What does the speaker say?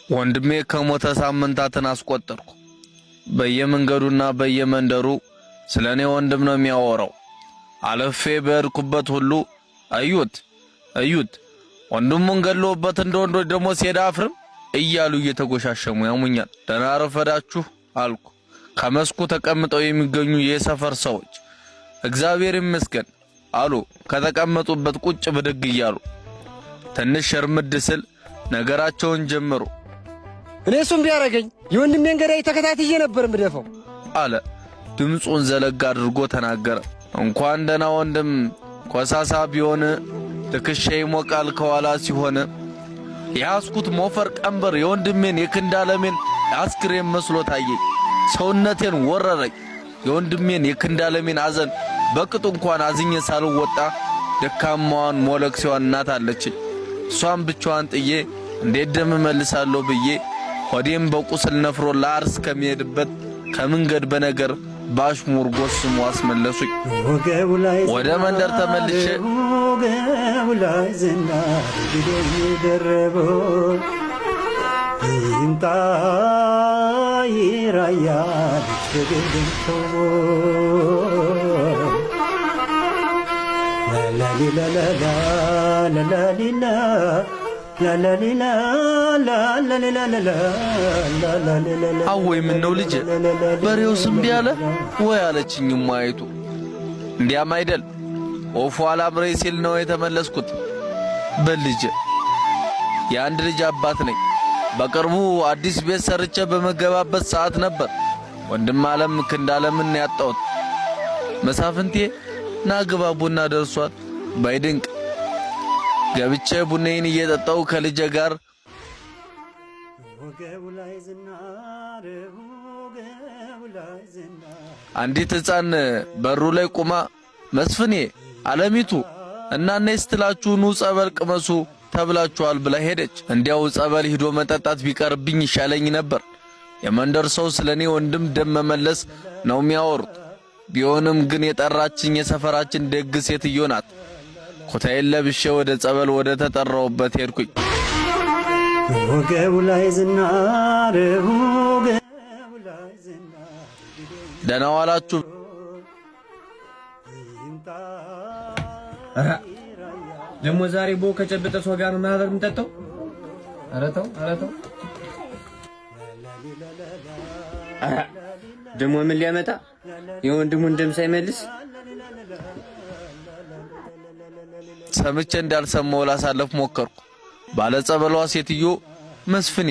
ወንድሜ ከሞተ ሳምንታትን አስቆጠርኩ። በየመንገዱና በየመንደሩ ስለኔ ወንድም ነው የሚያወራው። አለፌ በርኩበት ሁሉ እዩት ወንድሙን ገሎበት እንደወንዶች ደሞ ሲሄድ አፍርም እያሉ እየተጎሻሸሙ ያሙኛል። ደህና ረፈዳችሁ አልኩ። ከመስኩ ተቀምጠው የሚገኙ የሰፈር ሰዎች እግዚአብሔር ይመስገን አሉ ከተቀመጡበት ቁጭ ብድግ እያሉ። ትንሽ እርምድ ስል ነገራቸውን ጀመሩ። እኔ እሱም ቢያረገኝ የወንድሜን ገዳይ ተከታትዬ ነበር ምደፈው አለ። ድምፁን ዘለግ አድርጎ ተናገረ። እንኳን ደህና ወንድም ኮሳሳ ቢሆን ትከሻ ይሞቃል ከኋላ ሲሆን ያስኩት ሞፈር ቀንበር የወንድሜን የክንዳለሜን አስክሬን መስሎ ታየኝ። ሰውነቴን ወረረኝ። የወንድሜን የክንዳለሜን አዘን በቅጡ እንኳን አዝኜ ሳልወጣ ደካማዋን ሞለክሲዋን እናት አለችኝ። እሷን ብቻዋን ጥዬ እንዴት ደም መልሳለሁ ብዬ ሆዴም በቁስል ነፍሮ ላርስ ከሚሄድበት ከመንገድ በነገር ባሽሙር ጎስሞ አስመለሱኝ። ወደ መንደር ተመልሼ ላይ ዝና ይደረቦ ይምጣ ይራያ ተገደንቶ ላላሊላላ ላላሊላ ላላሊላ ላላሊላ አወይ ምን ነው ልጅ በሬው ስምቢ ያለ ወይ አለችኝ ማይቱ። እንዲያም አይደል ወፉ አላምሬ ሲል ነው የተመለስኩት። በልጅ የአንድ ልጅ አባት ነኝ። በቅርቡ አዲስ ቤት ሰርቼ በመገባበት ሰዓት ነበር ወንድም ዓለም ክንዳለምን ያጣሁት። መሳፍንቴ ናግባ ቡና ደርሷል ባይድንቅ ገብቼ ቡኔን እየጠጣው ከልጄ ጋር አንዲት ሕፃን በሩ ላይ ቁማ መስፍኔ አለሚቱ እናንተ ስትላችሁ ኑ ጸበል ቅመሱ ተብላችኋል ብላ ሄደች። እንዲያው ጸበል ሂዶ መጠጣት ቢቀርብኝ ይሻለኝ ነበር። የመንደር ሰው ስለኔ ወንድም ደም መመለስ ነው የሚያወሩት። ቢሆንም ግን የጠራችኝ የሰፈራችን ደግ ሴትዮ ናት። ኮታዬን ለብሼ ወደ ጸበል ወደ ተጠራውበት ሄድኩኝ። ወገው ላይ ዝናር ደህና ዋላችሁ። ደሞ ዛሬ ቦ ከጨበጠ ሰው ጋር ማህበር የምንጠጣው? ኧረ ተው ደሞ ምን ሊያመጣ የወንድሙን ደም ሳይመልስ ሰምቼ እንዳልሰማው ላሳለፍ ሞከርኩ። ባለጸበሏ ሴትዮ መስፍኔ